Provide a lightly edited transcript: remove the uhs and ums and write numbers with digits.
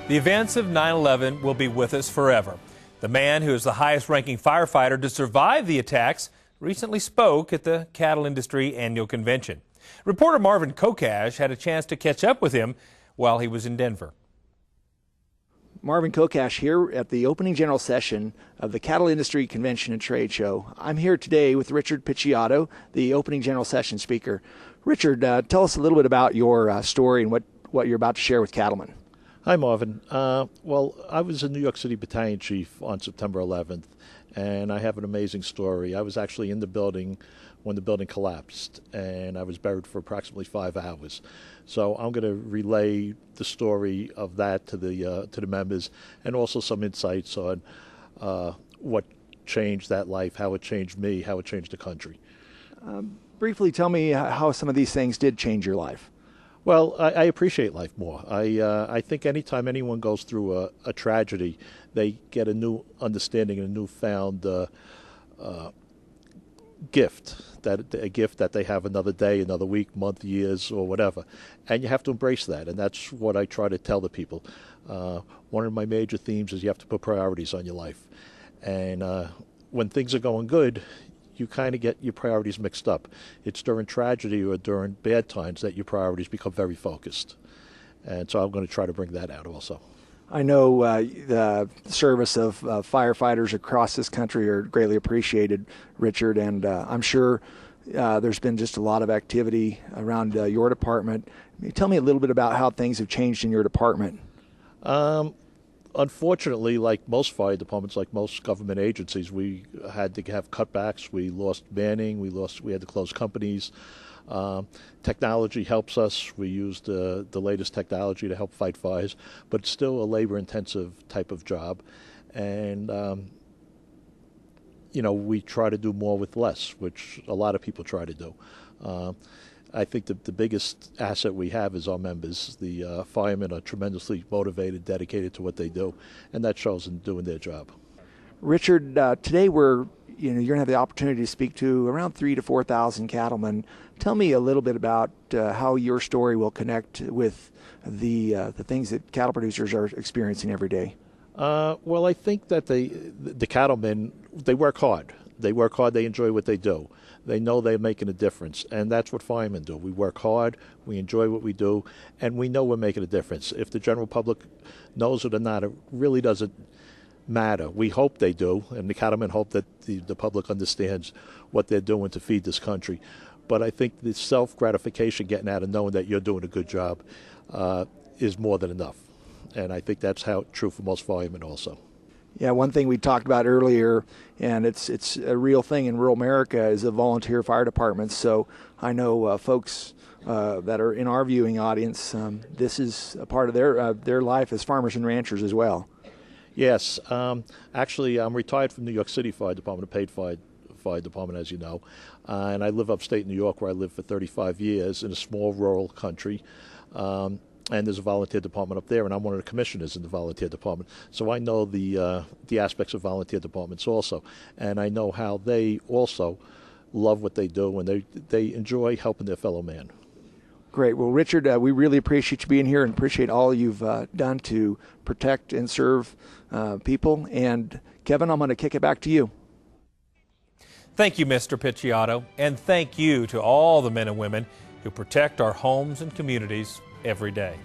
The events of 9/11 will be with us forever. The man who is the highest-ranking firefighter to survive the attacks recently spoke at the cattle industry annual convention. Reporter Marvin Kokash had a chance to catch up with him while he was in Denver. Marvin Kokash here at the opening general session of the Cattle Industry Convention and Trade Show. I'm here today with Richard Picciotto, the opening general session speaker. Richard, tell us a little bit about your story and what you're about to share with Cattlemen. Hi, Marvin. Well, I was a New York City battalion chief on September 11th, and I have an amazing story. I was actually in the building when the building collapsed, and I was buried for approximately 5 hours. So I'm going to relay the story of that to the members, and also some insights on what changed that life, how it changed me, how it changed the country. Briefly tell me how some of these things did change your life. Well, I appreciate life more. I think anytime anyone goes through a tragedy, they get a new understanding and a newfound gift, a gift that they have another day, another week, month, years, or whatever. And you have to embrace that, and that's what I try to tell the people. One of my major themes is you have to put priorities on your life. And when things are going good, you kind of get your priorities mixed up. It's during tragedy or during bad times that your priorities become very focused. And so I'm going to try to bring that out also. I know the service of firefighters across this country are greatly appreciated, Richard, and I'm sure there's been just a lot of activity around your department. Tell me a little bit about how things have changed in your department. Unfortunately, like most fire departments, like most government agencies, we had to have cutbacks. We lost manning. We had to close companies. Technology helps us. We used the latest technology to help fight fires, but it's still a labor-intensive type of job. And, we try to do more with less, which a lot of people try to do. I think the biggest asset we have is our members. The firemen are tremendously motivated, dedicated to what they do, and that shows in doing their job. Richard, today you're going to have the opportunity to speak to around 3,000 to 4,000 cattlemen. Tell me a little bit about how your story will connect with the things that cattle producers are experiencing every day. Well, I think that the cattlemen, they work hard. They work hard. They enjoy what they do. They know they're making a difference, and that's what firemen do. We work hard, we enjoy what we do, and we know we're making a difference. If the general public knows it or not, it really doesn't matter. We hope they do, and the cattlemen hope that the public understands what they're doing to feed this country. But I think the self-gratification getting out of knowing that you're doing a good job is more than enough. And I think that's true for most firemen also. Yeah, one thing we talked about earlier, and it's a real thing in rural America, is the volunteer fire departments. So I know folks that are in our viewing audience, this is a part of their life as farmers and ranchers as well. Yes. Actually, I'm retired from New York City Fire Department, a paid fire department, as you know. And I live upstate New York, where I lived for 35 years in a small rural country. And there's a volunteer department up there, and I'm one of the commissioners in the volunteer department. So I know the aspects of volunteer departments also, and I know how they also love what they do, and they enjoy helping their fellow man. Great. Well, Richard, we really appreciate you being here and appreciate all you've done to protect and serve people. And Kevin, I'm going to kick it back to you. Thank you, Mr. Picciotto, and thank you to all the men and women who protect our homes and communities every day.